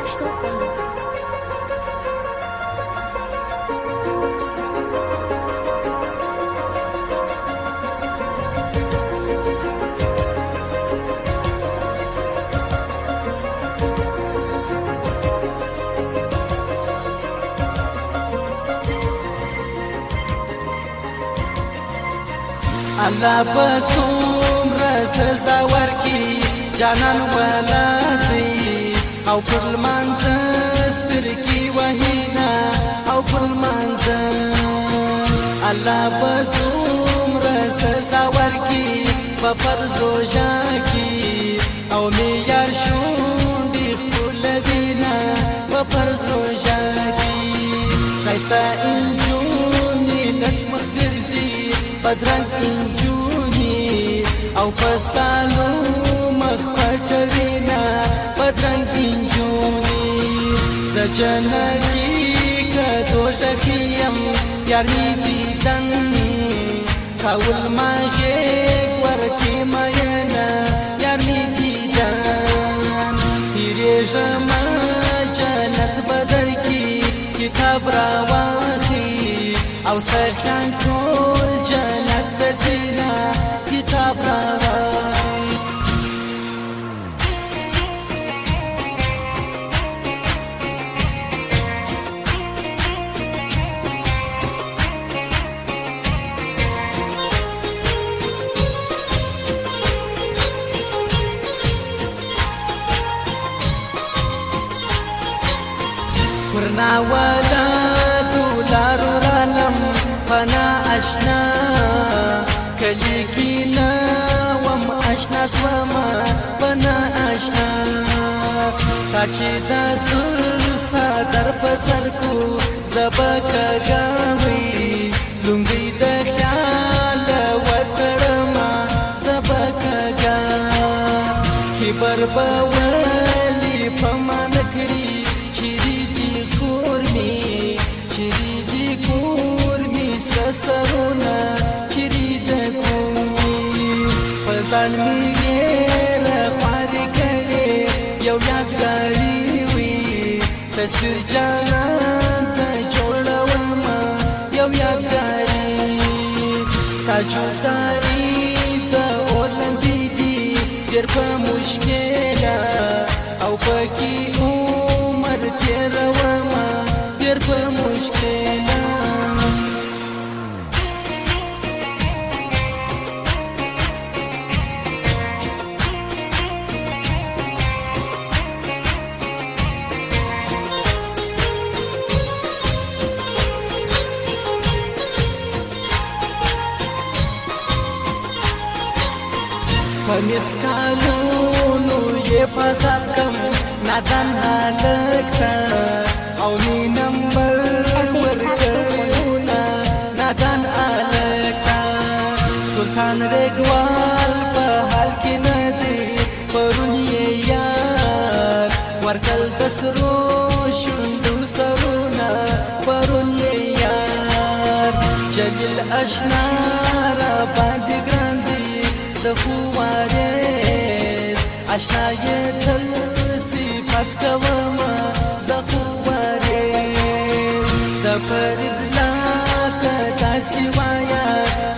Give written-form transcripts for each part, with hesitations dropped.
Stockholm. الله بسوم رس زوركي جانان ولادي او كل منزل ستركي وهنا او كل منزل الله بسوم رس زوركي بفرزو جاكي او ميار شون دي خل بينا بفرزو جاكي شايستا انجوني نسمخ درزي بدرنگ انجونی او پسالو مخپټوینا بدرنگ انجونی سجنتی کدو ژخیم یارمی دیدن کاول ماجیک ورکی مینا یارمی دیدن تیریژم جنت بدر کی کتاب راواخی او سخن کول جنت زینا کتاب راواخی ورنا ولادو لارو العالم فانا اشنا كليكينا وم اشنا سوما فانا اشنا تاچی دا سر صدر پسرکو زبکا گاوی لنگی دا خیال وطرما زبکا گاوی کبر باولی پما نکری چیری دی کورمی چیری دی کورمی سسرونا چیری دی کورمی فزان میگیر خواری کری یو یادگاری وی تصویر جانان تا جوڑوما یو یادگاری ستا جوداری تا اولم دیدی دیر پا مشکلا او پاکی عمر تیروما دیر پا مشکلا پمیس کالونو یہ پاسات کم نادان حالکتا او می نمبر ورکونا نادان حالکتا سلطان ریگوال پا حال کی ندی پرون یہ یار ورکل دسرو شندو سرونا پرون یہ یار جلیل اشنارا باندی گراندی زخواريز عشنا يتل صفات كوما زخواريز دبرد لك داسي وايا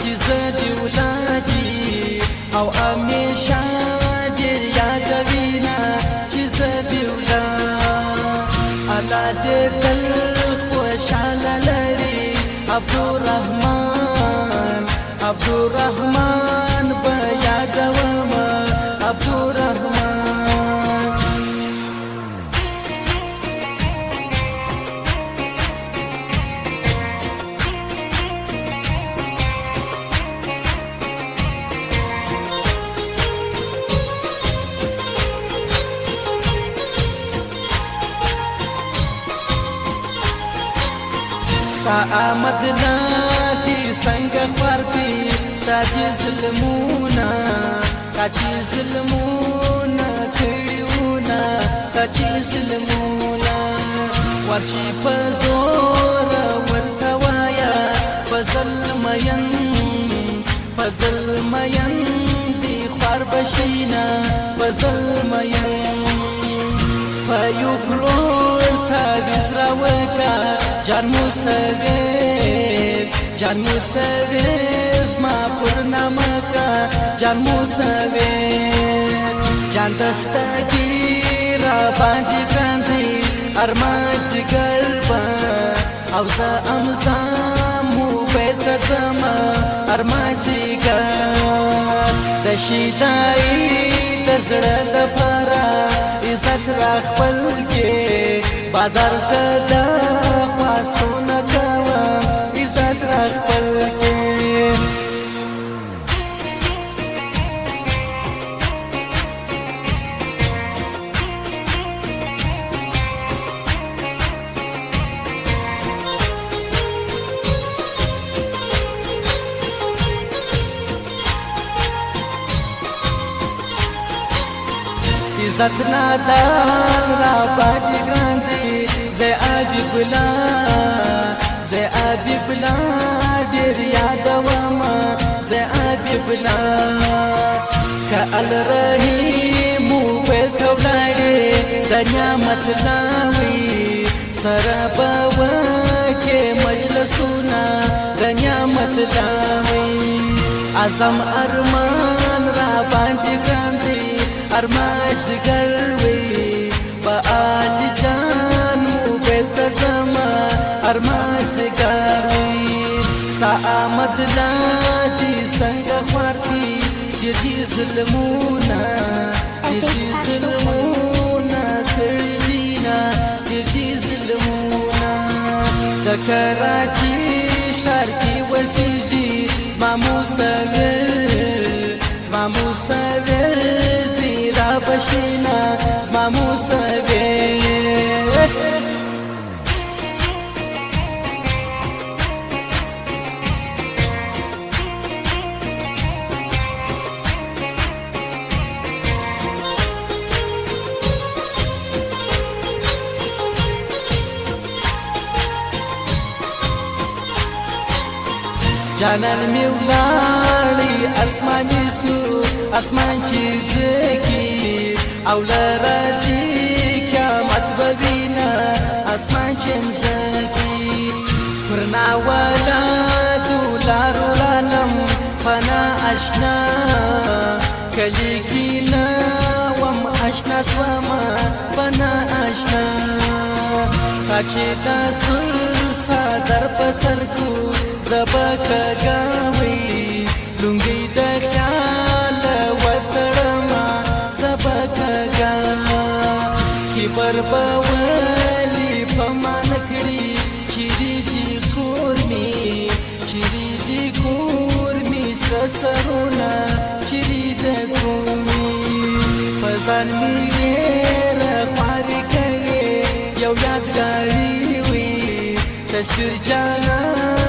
جزدي ولادي او امي شادر يا دبينا جزدي ولاد على دل خوش على لري عبد الرحمن عبد الرحمن بيا دوما عبد الرحمن ستا آمد نادي سنگ خوارتی تا دی ظلمونا تا چی ظلمونا کڑیونا تا چی ظلمونا ورشی پزور ورتوایا فظل مین دی خوار بشینا فظل مین فيكرون تابزرا وكا جان موسوير ما قلنا مكا جان موسوير جان تستاكي راباندي كراندي أرمانتي قلبا أوزا أمزامو بيت زما أرمانتي قلب دشيداي دزړه د فرا عزت راخ پل کې بدل کدا خواستونه کوا عزت راخ پل کې عزت نادان را باندې ګرانده زه ابي بلا ډېر یادوم زه ابي بلا کال رحیم په تولاړې د نعمت لاوي سره په کې مجلسونه د نعمت لاوي اعظم ارمان را باندې ګرانده أرماج قلبي بآل جانو بيت زما أرماج قلبي سامد لادي سنگ خوارتي جدي ظلمونا تردينا جدي ظلمونا دكراچي شاركي وسيجي زما موسوير بشینا زما موسوير جانان میولاری اسمانی سو اسمان چیزکی اولا راځي قیامت ببینا اسمان چمزکی پرنا ولا دولار العالم فنا اشنا کلیکینا وم اشنا سوما فنا اشنا کچې تاسو صدر پسر کو زبک گاوي لونګي د خیال وتړما زبک پر باولی پمان کړي چيري دي کور می سسرونا چيري د کومي فزان می ډېر خاري کوي یو یادګاري وي تصویر جانا